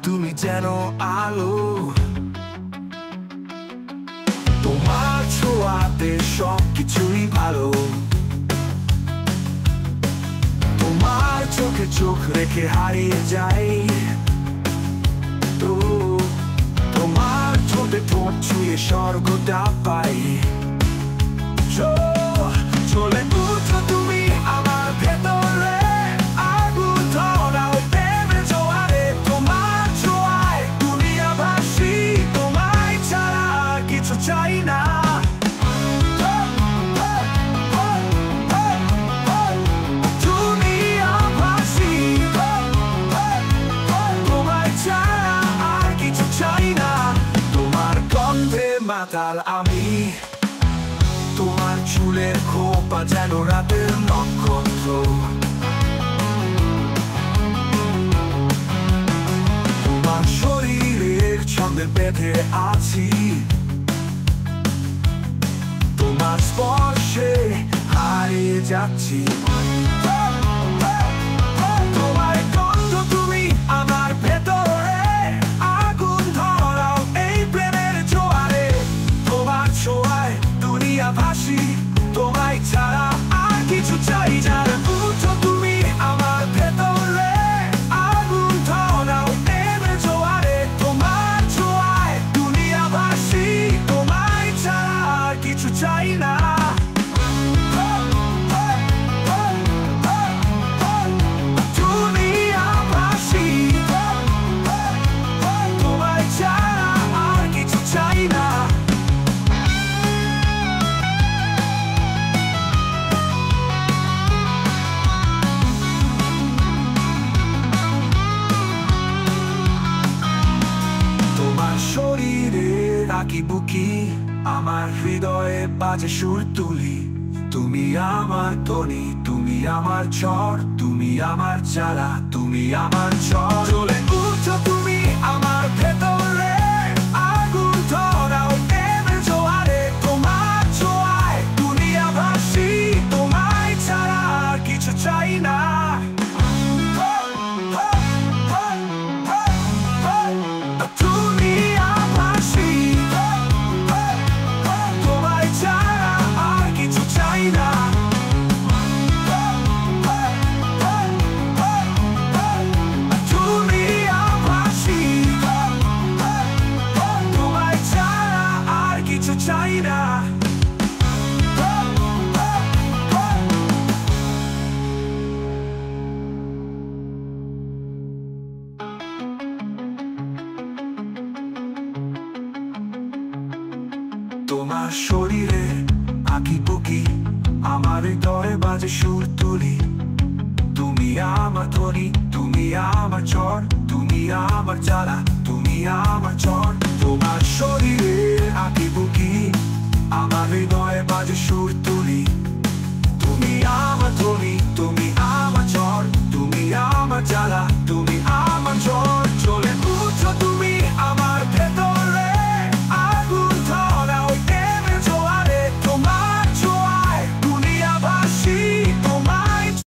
তুমি যেন আলো, তোমার ছোঁয়াতে সবকিছুই ভালো। তোমার চোখে চোখ রেখে হারিয়ে যাই, তো তোমার ঠোঁটে ঠোঁট ছুঁয়ে স্বর্গটা পাই। চলে উঠো তুমি আমার ভেতরে, আগুন ধরাও প্রেমের জোয়ারে। তোমার ছোঁয়ায় দুনিয়া ভাসি, তোমায় ছাড়া আর কিছু চাই না। দুনিয়া ভাসি, তোমায় ছাড়া আর কিছু চাই না। তোমার গন্ধে মাতাল আমি, তোমার চুলের খোপা যেন রাতের নক্ষত্র। তোমার শরীরের ছন্দে বেঁধে আছি, তোমার স্পর্শে হারিয়ে যাচ্ছি। তোমার গন্ধ তুমি আমার ভেতরে, আগুন ধরাও এই প্রেমের জোয়ারে। তোমার ছোঁয়ায় দুনিয়া ভাসি, তোমায় ছাড়া আর কিছু চাই না। উঠো তুমি আমার ভেতরে, আগুন ধরাও প্রেমের জোয়ারে। তোমার ছোঁয়ায় দুনিয়া ভাসি, তোমায় ছাড়া আর কিছু চাই না। দুনিয়া ভাসি, তোমায় ছাড়া আর কিছু চাই না। তোমার শরীরের আঁকিবুকি, আমার হৃদয়ে বাজে সুর তুলি। তুমি আমার ধ্বনি, তুমি আমার ঝড়, তুমি আমার জ্বালা, তুমি আমার ঝড়। চলে উঠো তুমি আমার ভেতরে, আগুন ধরাও প্রেমের জোয়ারে। তোমার ছোঁয়ায় দুনিয়া ভাসি, তোমায় ছাড়া আর কিছু চাই না। দুনিয়া ভাসি, তোমায় ছাড়া আর কিছু চাই না। দুনিয়া ভাসি, তোমায় ছাড়া আর কিছু চাই না। তোমার শরীরে আঁকিবুকি, আমার হৃদয়ে বাজে সুর তুলি। তুমি আমার ধ্বনি, তুমি আমার ঝড়, তুমি আমার জ্বালা, তুমি আমার ঝড়। তোমার শরীরে আঁকিবুকি, আমার হৃদয়ে বাজে সুর তুলি। তুমি আমার ধ্বনি,